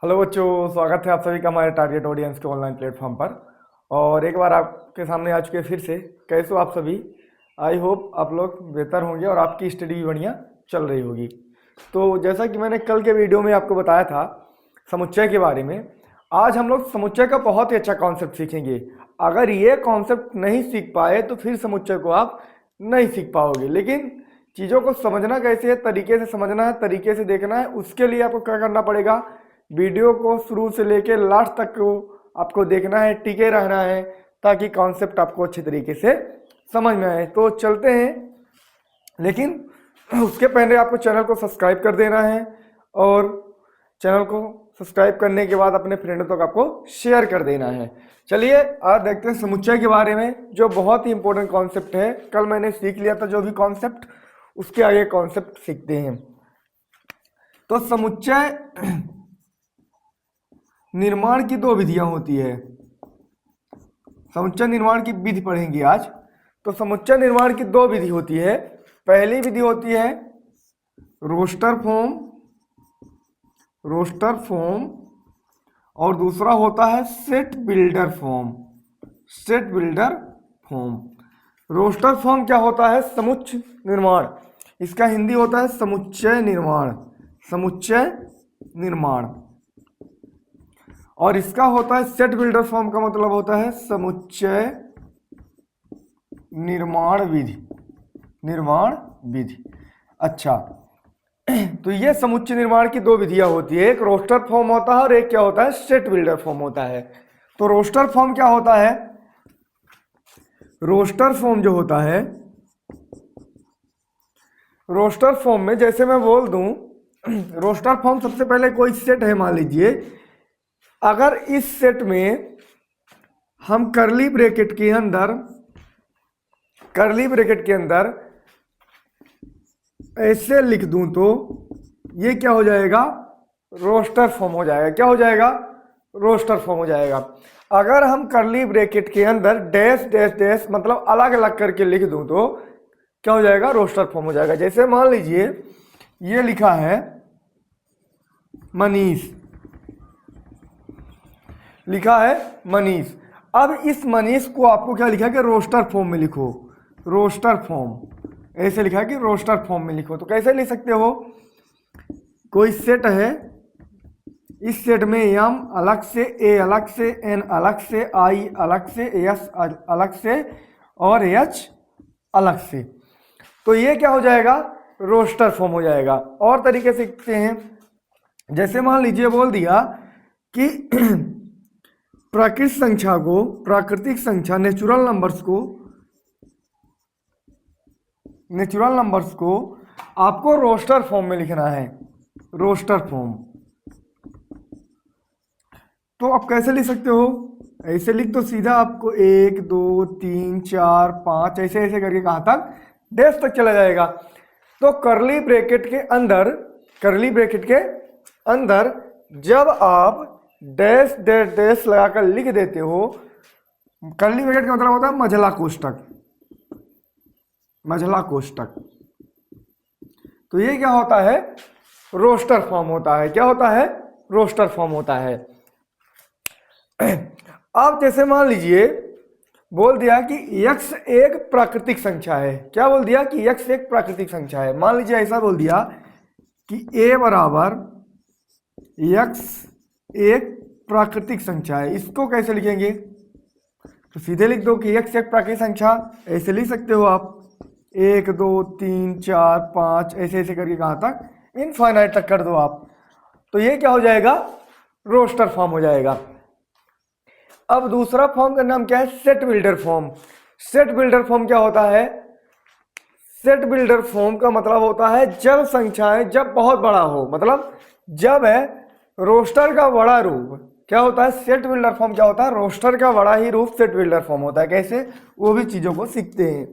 Hello बच्चों, स्वागत है आप सभी का हमारे टारगेट ऑडियंस के ऑनलाइन प्लेटफॉर्म पर। और एक बार आपके सामने आ चुके हैं फिर से। कैसे हो आप सभी? आई होप आप लोग बेहतर होंगे और आपकी स्टडी भी बढ़िया चल रही होगी। तो जैसा कि मैंने कल के वीडियो में आपको बताया था समुच्चय के बारे में, आज हम लोग समुच्चय का बहुत ही अच्छा कॉन्सेप्ट सीखेंगे। अगर ये कॉन्सेप्ट नहीं सीख पाए तो फिर समुच्चय को आप नहीं सीख पाओगे। लेकिन चीज़ों को समझना कैसे है, तरीके से समझना है, तरीके से देखना है, उसके लिए आपको क्या करना पड़ेगा, वीडियो को शुरू से लेकर लास्ट तक को आपको देखना है, टिके रहना है, ताकि कॉन्सेप्ट आपको अच्छे तरीके से समझ में आए। तो चलते हैं, लेकिन उसके पहले आपको चैनल को सब्सक्राइब कर देना है और चैनल को सब्सक्राइब करने के बाद अपने फ्रेंड तक आपको शेयर कर देना है। चलिए आज देखते हैं समुच्चय के बारे में, जो बहुत ही इंपॉर्टेंट कॉन्सेप्ट है। कल मैंने सीख लिया था जो भी कॉन्सेप्ट, उसके आगे कॉन्सेप्ट सीखते हैं। तो समुच्चय निर्माण की दो विधियां होती है। समुच्चय निर्माण की विधि पढ़ेंगे आज। तो समुच्चय निर्माण की दो विधि होती है। पहली विधि होती है रोस्टर फॉर्म, और दूसरा होता है set builder form. Roster form क्या होता है? समुच्चय निर्माण। इसका हिंदी होता है समुच्चय निर्माण। और इसका होता है सेट बिल्डर फॉर्म, का मतलब होता है समुच्चय निर्माण विधि। अच्छा, तो ये समुच्चय निर्माण की दो विधियां होती है। एक रोस्टर फॉर्म होता है और एक क्या होता है, सेट बिल्डर फॉर्म होता है। तो रोस्टर फॉर्म क्या होता है? रोस्टर फॉर्म जो होता है, रोस्टर फॉर्म में जैसे मैं बोल दूं, रोस्टर फॉर्म सबसे पहले कोई सेट है, मान लीजिए। अगर इस सेट में हम करली ब्रैकेट के अंदर ऐसे लिख दूं तो ये क्या हो जाएगा? रोस्टर फॉर्म हो जाएगा। क्या हो जाएगा? रोस्टर फॉर्म हो जाएगा। अगर हम करली ब्रैकेट के अंदर डैश डैश डैश मतलब अलग अलग करके लिख दूं तो क्या हो जाएगा? रोस्टर फॉर्म हो जाएगा। जैसे मान लीजिए ये लिखा है मनीष, अब इस मनीष को आपको क्या लिखा है कि रोस्टर फॉर्म में लिखो। रोस्टर फॉर्म ऐसे लिखा है कि रोस्टर फॉर्म में लिखो। तो कैसे लिख सकते हो? कोई सेट है, इस सेट में एम अलग से, ए अलग से, एन अलग से, आई अलग से, एस अलग से और एच अलग से। तो ये क्या हो जाएगा? रोस्टर फॉर्म हो जाएगा। और तरीके से लिखते हैं, जैसे मान लीजिए बोल दिया कि प्राकृतिक संख्या नेचुरल नंबर्स को आपको रोस्टर फॉर्म में लिखना है। रोस्टर फॉर्म तो आप कैसे लिख सकते हो? ऐसे लिख दो सीधा, आपको 1 2 3 4 5 ऐसे ऐसे करके कहां तक? डैश तक चला जाएगा। तो करली ब्रैकेट के अंदर जब आप डैश डैश डैश लगाकर लिख देते हो, करली ब्रैकेट का मतलब होता है मझला कोष्टक। तो ये क्या होता है? रोस्टर फॉर्म होता है। क्या होता है? रोस्टर फॉर्म होता है। अब जैसे मान लीजिए बोल दिया कि x एक प्राकृतिक संख्या है। क्या बोल दिया? कि x एक प्राकृतिक संख्या है। मान लीजिए ऐसा बोल दिया कि a बराबर x एक प्राकृतिक संख्या है। इसको कैसे लिखेंगे? तो सीधे लिख दो कि x एक प्राकृतिक संख्या। ऐसे लिख सकते हो आप 1 2 3 4 5 ऐसे ऐसे करके कहां तक? इनफाइनाइट तक कर दो आप। तो ये क्या हो जाएगा? रोस्टर फॉर्म हो जाएगा। अब दूसरा फॉर्म का नाम क्या है? Set builder form. Set builder form क्या होता है? सेट बिल्डर फॉर्म का मतलब होता है जब संख्याएं जब बहुत बड़ा हो, मतलब जब है रोस्टर का बड़ा रूप। क्या होता है? सेट बिल्डर फॉर्म क्या होता है? रोस्टर का बड़ा ही रूप सेट बिल्डर फॉर्म होता है। कैसे? वो भी चीजों को सीखते हैं।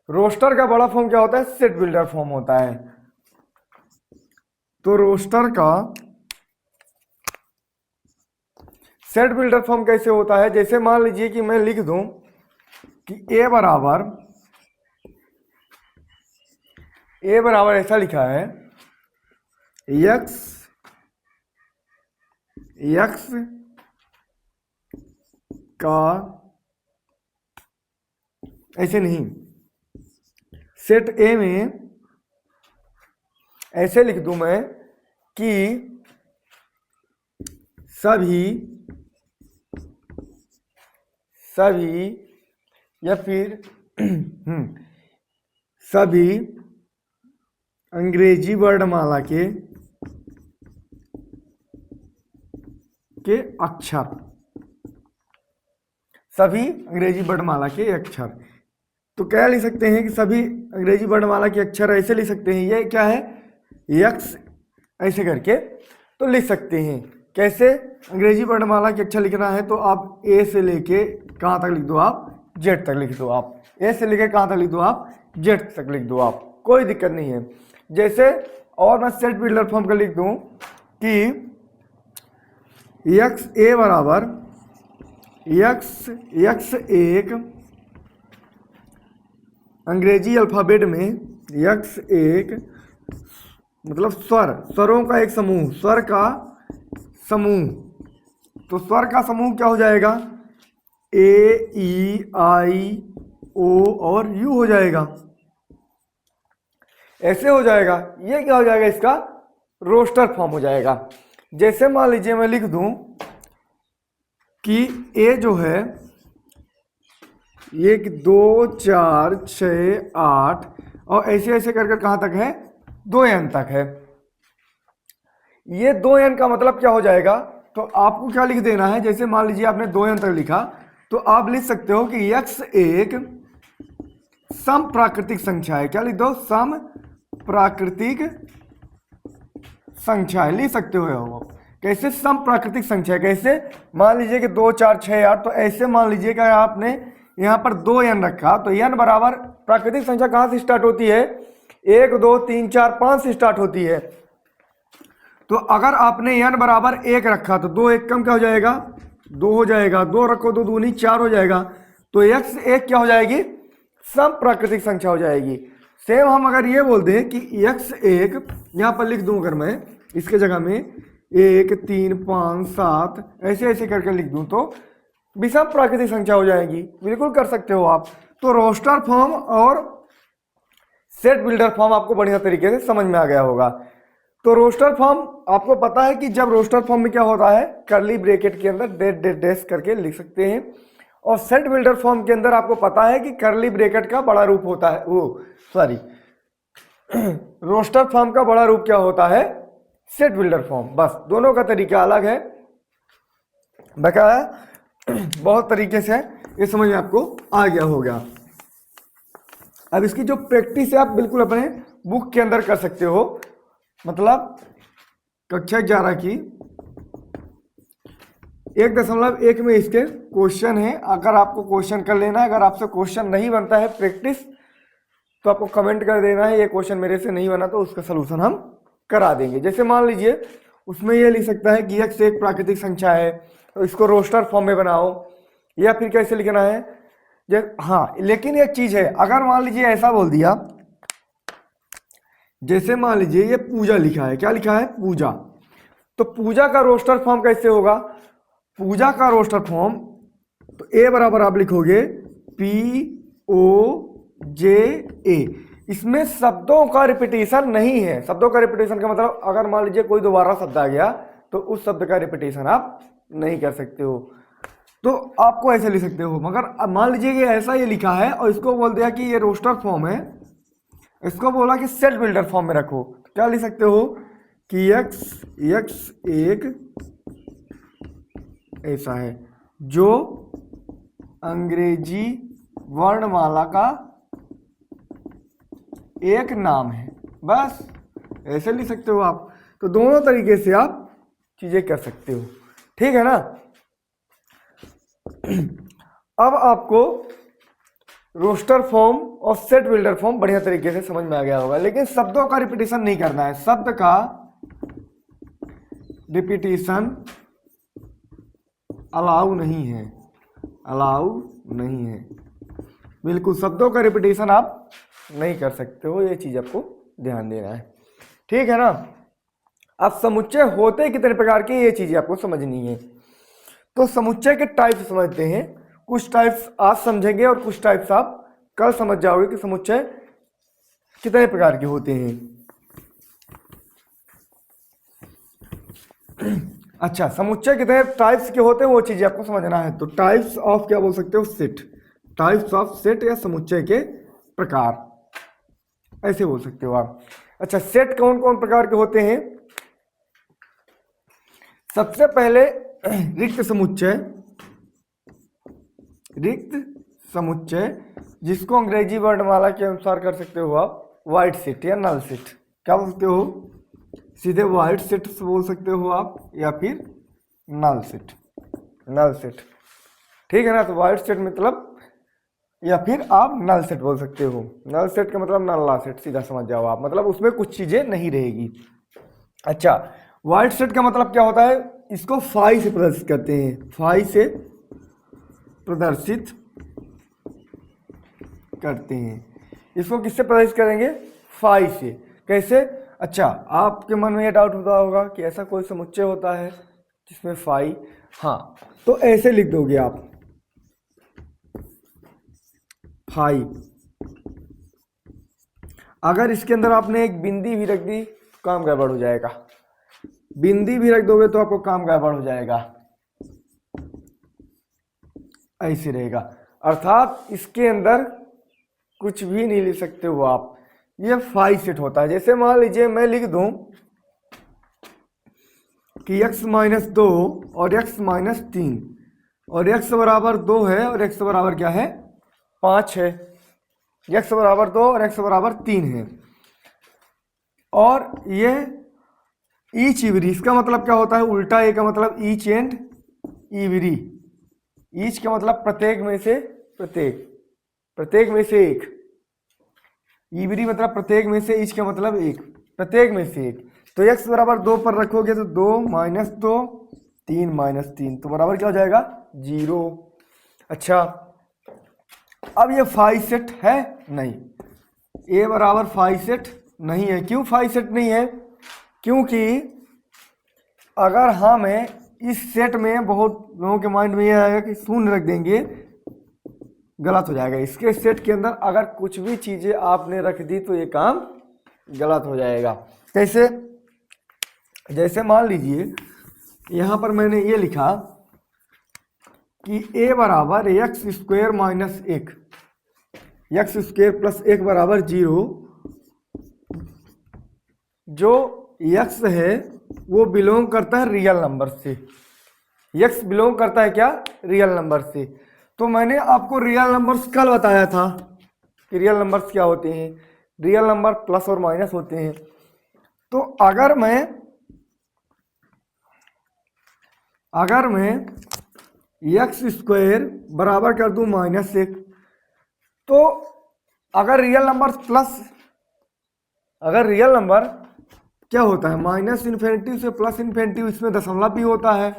रोस्टर का बड़ा फॉर्म क्या होता है? सेट बिल्डर फॉर्म होता है। तो रोस्टर का सेट बिल्डर फॉर्म कैसे होता है? जैसे मान लीजिए कि मैं लिख दूं कि a बराबर ए बराबर ऐसा लिखा है यक्स यक्स का, ऐसे नहीं, सेट ए में ऐसे लिख दूं मैं कि सभी या फिर सभी अंग्रेजी वर्णमाला के अक्षर, सभी अंग्रेजी वर्णमाला के अक्षर। तो क्या लिख सकते हैं कि सभी अंग्रेजी वर्णमाला के अक्षर ऐसे लिख सकते हैं, ये क्या है यक्स ऐसे करके तो लिख सकते हैं। कैसे अंग्रेजी वर्णमाला के अक्षर लिखना है तो आप ए से लेके कहाँ तक लिख दो, आप जेड तक लिख दो, आप ए से लेके कहाँ तक लिख दो, आप जेड तक लिख दो, आप कोई दिक्कत नहीं है। जैसे और मैं सेट बिल्डर फॉर्म का लिख दूं कि यक्स ए बराबर यक्स एक अंग्रेजी अल्फाबेट में यक्स एक मतलब स्वरों का एक समूह, स्वर का समूह। तो स्वर का समूह क्या हो जाएगा, ए ई आई ओ और यू हो जाएगा, ऐसे हो जाएगा। ये क्या हो जाएगा, इसका रोस्टर फॉर्म हो जाएगा। जैसे मान लीजिए मैं लिख दूं कि ए जो है 1 2 4 6 8 और ऐसे ऐसे कर कहां तक है, 2n तक है। ये 2n का मतलब क्या हो जाएगा, तो आपको क्या लिख देना है, जैसे मान लीजिए आपने 2n तक लिखा तो आप लिख सकते हो कि यक्स एक सम प्राकृतिक संख्या है। क्या लिख दो, सम प्राकृतिक संख्या है, लिख सकते हो आप। कैसे सम प्राकृतिक संख्या, कैसे मान लीजिए कि 2 4 6 8, तो ऐसे मान लीजिए कि आपने यहाँ पर 2n रखा तो n बराबर प्राकृतिक संख्या कहाँ से स्टार्ट होती है, 1 2 3 4 5 से स्टार्ट होती है। तो अगर आपने n बराबर 1 रखा तो 2 1 कम क्या हो जाएगा, 2 हो जाएगा, 2 रखो 2 दूनी 4 हो जाएगा। तो x एक क्या हो जाएगी, सम प्राकृतिक संख्या हो जाएगी। सेम हम अगर ये बोल दें कि x एक, यहाँ पर लिख दूं अगर मैं इसके जगह में 1 3 5 7 ऐसे ऐसे करके लिख दूं तो विषम प्राकृतिक संख्या हो जाएगी। बिल्कुल कर सकते हो आप। तो रोस्टर फॉर्म और सेट बिल्डर फॉर्म आपको बढ़िया तरीके से समझ में आ गया होगा। तो रोस्टर फॉर्म आपको पता है कि जब रोस्टर फॉर्म में क्या होता है, कर्ली ब्रैकेट के अंदर डेट डेट डैश करके लिख सकते हैं। और सेट बिल्डर फॉर्म के अंदर आपको पता है कि कर्ली ब्रैकेट का बड़ा रूप होता है, रोस्टर फॉर्म का बड़ा रूप क्या होता है, सेट बिल्डर फॉर्म। बस दोनों का तरीका अलग है, बकाया बहुत तरीके से ये समझ में आपको आ गया होगा। अब इसकी जो प्रैक्टिस है आप बिल्कुल अपने बुक के अंदर कर सकते हो, मतलब कक्षा 11 की 1.1 में इसके क्वेश्चन है। अगर आपको क्वेश्चन कर लेना है, अगर आपसे क्वेश्चन नहीं बनता है प्रैक्टिस तो आपको कमेंट कर देना है ये क्वेश्चन मेरे से नहीं बना, तो उसका सलूशन हम करा देंगे। जैसे मान लीजिए उसमें ये लिख सकता है कि x एक प्राकृतिक संख्या है, तो इसको रोस्टर फॉर्म में बनाओ, या फिर कैसे लिखना है। हाँ, लेकिन एक चीज है, अगर मान लीजिए ऐसा बोल दिया, जैसे मान लीजिए ये पूजा लिखा है, क्या लिखा है, पूजा, तो पूजा का रोस्टर फॉर्म कैसे होगा, पूजा का रोस्टर फॉर्म तो ए बराबर आप लिखोगे POJA। इसमें शब्दों का रिपीटेशन नहीं है। शब्दों का रिपीटेशन का मतलब अगर मान लीजिए कोई दोबारा शब्द आ गया तो उस शब्द का रिपीटेशन आप नहीं कर सकते हो, तो आपको ऐसे लिख सकते हो। मगर मान लीजिए कि ऐसा ये लिखा है और इसको बोल दिया कि ये रोस्टर फॉर्म है, इसको बोला कि सेट बिल्डर फॉर्म में रखो, क्या लिख सकते हो कि x एक ऐसा है जो अंग्रेजी वर्णमाला का एक नाम है। बस ऐसे लिख सकते हो आप। तो दोनों तरीके से आप चीजें कर सकते हो, ठीक है ना। अब आपको रोस्टर फॉर्म और सेट बिल्डर फॉर्म बढ़िया तरीके से समझ में आ गया होगा, लेकिन शब्दों का रिपीटेशन नहीं करना है। शब्द का रिपीटेशन अलाउ नहीं है, अलाउ नहीं है, बिल्कुल शब्दों का रिपीटेशन आप नहीं कर सकते हो, ये चीज आपको ध्यान देना है, ठीक है ना। अब समुच्चय होते कितने प्रकार के, ये चीजें आपको समझनी है। तो समुच्चय के टाइप समझते हैं। कुछ टाइप्स आज समझेंगे और कुछ टाइप्स आप कल समझ जाओगे कि समुच्चय कितने प्रकार के होते हैं। अच्छा, समुच्चय कितने टाइप्स के होते हैं वो चीजें आपको समझना है। तो टाइप्स ऑफ क्या बोल सकते हो, सेट। टाइप्स ऑफ सेट या समुच्चय के प्रकार ऐसे बोल सकते हो आप। अच्छा, सेट कौन कौन प्रकार के होते हैं। सबसे पहले रिक्त समुच्चय। रिक्त समुच्चय जिसको अंग्रेजी वर्णमाला के अनुसार कर सकते हो आप वाइड सेट या नल सेट। क्या बोलते हो, सीधे वाइड सेट बोल सकते हो आप या फिर नल सेट। नल सेट, ठीक है ना। तो वाइड सेट मतलब या फिर आप नल सेट बोल सकते हो। नल सेट का मतलब नल्ला सेट, सीधा समझ जाओ आप, मतलब उसमें कुछ चीजें नहीं रहेगी। अच्छा, वाइड सेट का मतलब क्या होता है, इसको फाई से प्रदर्शित करते हैं। फाई से प्रदर्शित करते हैं। इसको किससे प्रदर्शित करेंगे, फाई से। कैसे, अच्छा आपके मन में ये डाउट होता होगा कि ऐसा कोई समुच्चय होता है जिसमें फाई, हाँ तो ऐसे लिख दोगे आप फाई। अगर इसके अंदर आपने एक बिंदी भी रख दी काम गड़बड़ हो जाएगा। बिंदी भी रख दोगे तो आपको काम गड़बड़ हो जाएगा, ऐसे रहेगा। अर्थात इसके अंदर कुछ भी नहीं लिख सकते हो आप, ये फाई सेट होता है। जैसे मान लीजिए मैं लिख दूं कि x-2 और x-3 और x बराबर 2 है और x बराबर क्या है 5 है। x बराबर 2 और x बराबर 3 है। और ये ईच इवरी, इसका मतलब क्या होता है, उल्टा ए का मतलब ईच एंड इवरी। ईच का मतलब प्रत्येक में से, प्रत्येक, प्रत्येक में से एक। इवरी मतलब प्रत्येक में से, ईच का मतलब एक, प्रत्येक में से एक। तो x बराबर 2 पर रखोगे तो 2 माइनस 2 3 माइनस 3 तो बराबर क्या हो जाएगा 0। अच्छा, अब ये फाई सेट है नहीं, ए बराबर फाई सेट नहीं है। क्यों फाई सेट नहीं है, क्योंकि अगर हमें इस सेट में, बहुत लोगों के माइंड में ये आएगा कि शून्य रख देंगे, गलत हो जाएगा। इसके सेट के अंदर अगर कुछ भी चीजें आपने रख दी तो ये काम गलत हो जाएगा। कैसे, जैसे मान लीजिए यहां पर मैंने ये लिखा कि a बराबर x square minus 1, x square plus 1 बराबर 0। जो x है वो बिलोंग करता है रियल नंबर से। x बिलोंग करता है क्या, रियल नंबर से। तो मैंने आपको रियल नंबर्स कल बताया था कि रियल नंबर्स क्या होते हैं, रियल नंबर प्लस और माइनस होते हैं। तो अगर मैं एक्स स्क्वायर बराबर कर दूं माइनस 1, तो अगर रियल नंबर प्लस, अगर रियल नंबर क्या होता है माइनस इन्फिनिटी से प्लस इन्फिनिटी, इसमें दशमलव भी होता है।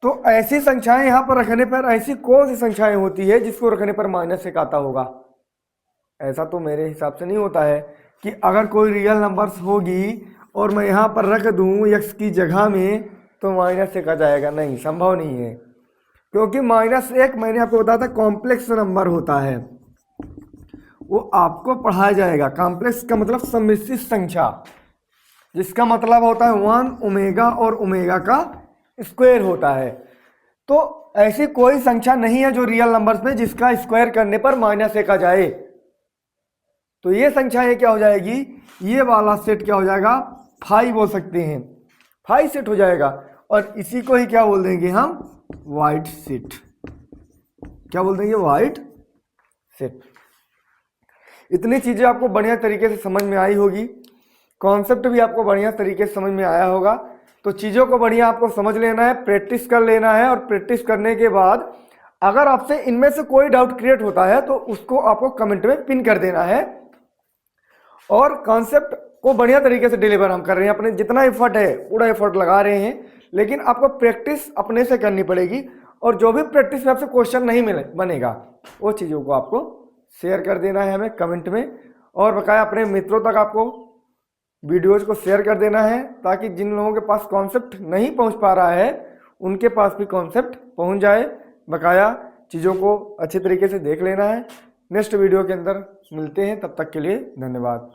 तो ऐसी संख्याएं यहां पर रखने पर, ऐसी कौन सी संख्याएं होती है जिसको रखने पर माइनस 1 आता होगा। ऐसा तो मेरे हिसाब से नहीं होता है कि अगर कोई रियल नंबर्स होगी और मैं यहां पर रख दूं एक्स की जगह में तो माइनस 1 आ जाएगा, नहीं, संभव नहीं है। क्योंकि माइनस 1 मैंने आपको बताया था कॉम्प्लेक्स नंबर होता है, वो आपको पढ़ाया जाएगा। कॉम्प्लेक्स का मतलब सम्मिश्रित संख्या, जिसका मतलब होता है 1 ओमेगा और ओमेगा का स्क्वायर होता है। तो ऐसी कोई संख्या नहीं है जो रियल नंबर्स में जिसका स्क्वायर करने पर माइनस 1 आ जाए। तो ये संख्या ये क्या हो जाएगी, ये वाला सेट क्या हो जाएगा, फाई बोल सकते हैं, फाई सेट हो जाएगा। और इसी को ही क्या बोल देंगे हम, वाइड सेट। क्या बोल देंगे, वाइड सेट। इतनी चीजें आपको बढ़िया तरीके से समझ में आई होगी, कॉन्सेप्ट भी आपको बढ़िया तरीके से समझ में आया होगा। तो चीज़ों को बढ़िया आपको समझ लेना है, प्रैक्टिस कर लेना है। और प्रैक्टिस करने के बाद अगर आपसे इनमें से कोई डाउट क्रिएट होता है तो उसको आपको कमेंट में पिन कर देना है। और कॉन्सेप्ट को बढ़िया तरीके से डिलीवर हम कर रहे हैं, अपने जितना एफर्ट है पूरा एफर्ट लगा रहे हैं, लेकिन आपको प्रैक्टिस अपने से करनी पड़ेगी। और जो भी प्रैक्टिस में आपसे क्वेश्चन नहीं मिले बनेगा वो चीज़ों को आपको शेयर कर देना है हमें कमेंट में। और बकाया अपने मित्रों तक आपको वीडियोज़ को शेयर कर देना है, ताकि जिन लोगों के पास कॉन्सेप्ट नहीं पहुंच पा रहा है उनके पास भी कॉन्सेप्ट पहुंच जाए। बकाया चीज़ों को अच्छे तरीके से देख लेना है। नेक्स्ट वीडियो के अंदर मिलते हैं, तब तक के लिए धन्यवाद।